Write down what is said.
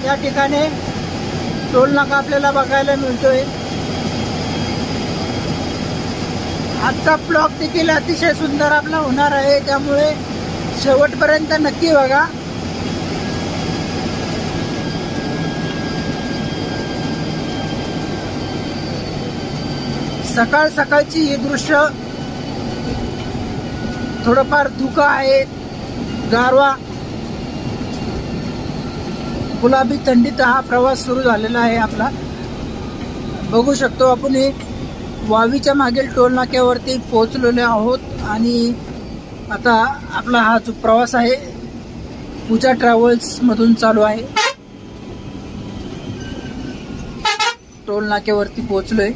या ठिकाणी टोल नाका आपल्याला बघायला मिळतोय। आजचा ब्लॉग देखील अतिशय सुंदर आपला होणार आहे, त्यामुळे शेवटपर्यंत नक्की बघा। सकाळ सकाळची हे दृश्य, थोडंफार धुकं आहे, गारवा, गुलाबी थंडीत हा प्रवास सुरू झालेला आहे आपला। बघू शकतो आपण हे वावीच्या मागील टोल नाक्यावरती पोहोचलेलो आहोत आणि आता आपला हा जो प्रवास आहे पूजा ट्रॅव्हल्स मधून चालू आहे। टोल नाक्यावरती पोहोचलोय।